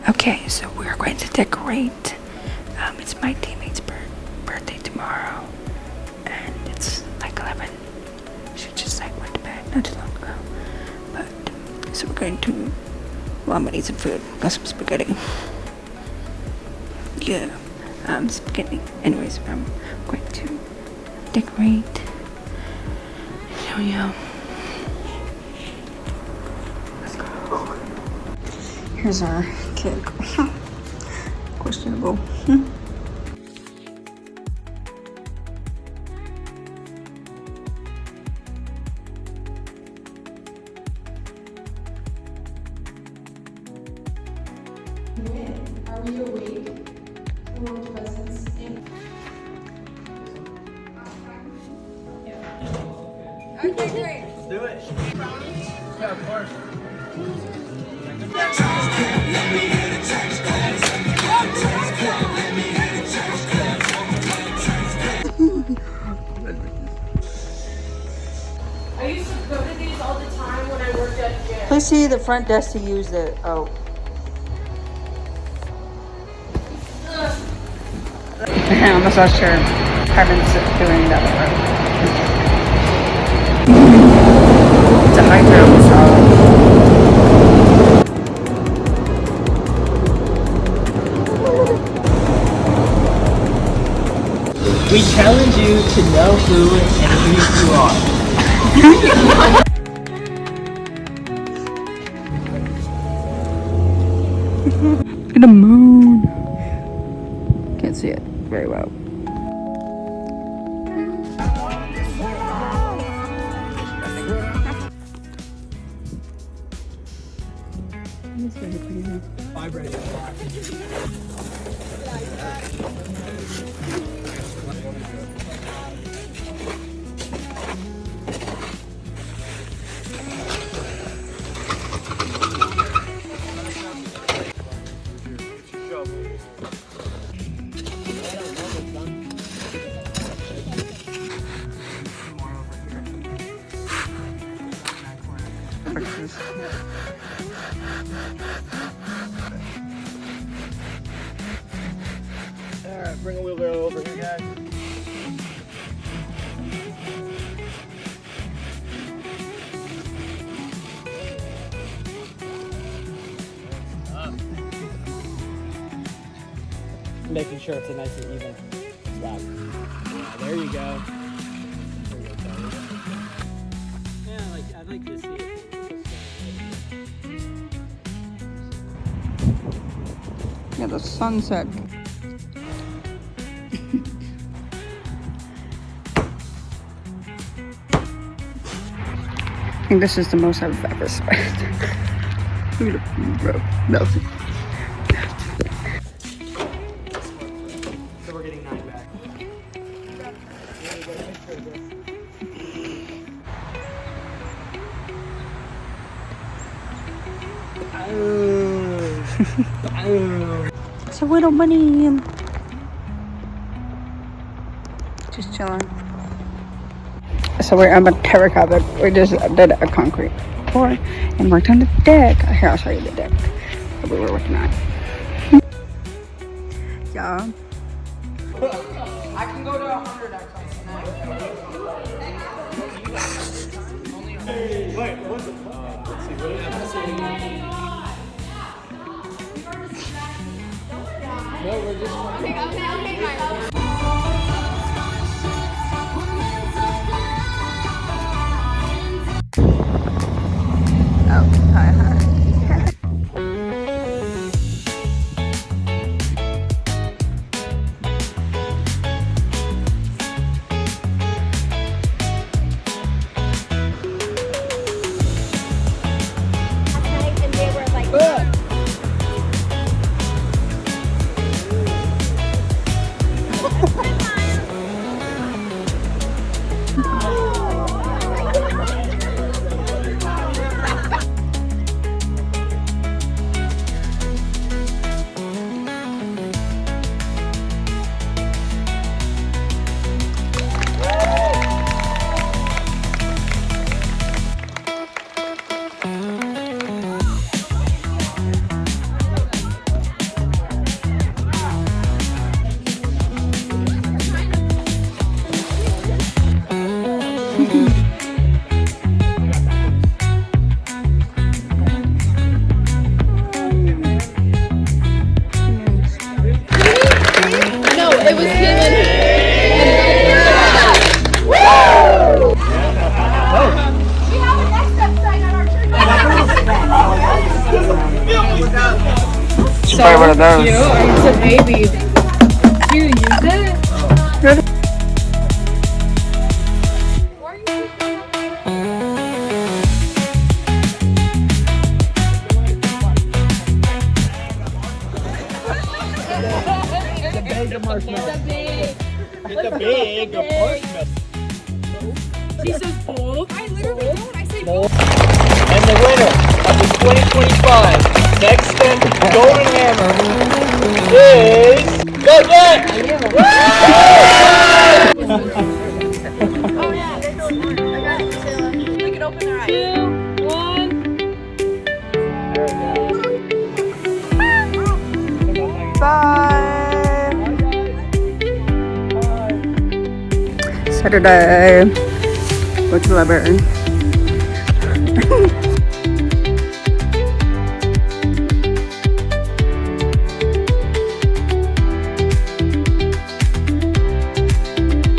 Okay, so we're going to decorate. It's my teammate's birthday tomorrow, and it's like 11. She just like went to bed not too long ago. But so we're going to. Well, I'm gonna eat some food. Got some spaghetti. Yeah, spaghetti. Anyways, I'm going to decorate. Show you. Let's go. Here's our cake. Questionable. Are we awake? Warm presents and okay, great. Let's do it. Yeah, of course. I used to go to these all the time when I worked at gym. Please see the front desk to use the. Oh. I'm not so sure. Kevin's doing that one. It's a hydro We challenge you to know who and who you are. In the moon. Can't see it very well. It's very pretty. Vibrating. Alright, bring a wheelbarrow over here, guys. Making sure it's a nice and even spot. Yeah, there you go. There you go, Charlie. Yeah, I'd like to see it. Yeah, the sunset. I think this is the most I've ever spent. Look at the bro. Nothing. So we're getting 9 back. It's a little bunny. Just chilling. So we're on the terracotta, but we just did a concrete floor and worked on the deck. Here, I'll show you the deck that we were working on. Yeah. I can go to 100 actually. Wait, what's it? Let's see, what is it? No, we're just trying to... Oh, hi, hi. And they were gross. It's a baby. Do you use it? It's a big marshmallow. She says both. I literally don't. I say both. And the winner of the 2025 Sexton Golden Hammer is Go Get! Oh yeah, they don't want. I got it, Priscilla. We can open their eyes. 2, 1. Saturday. Go to the library.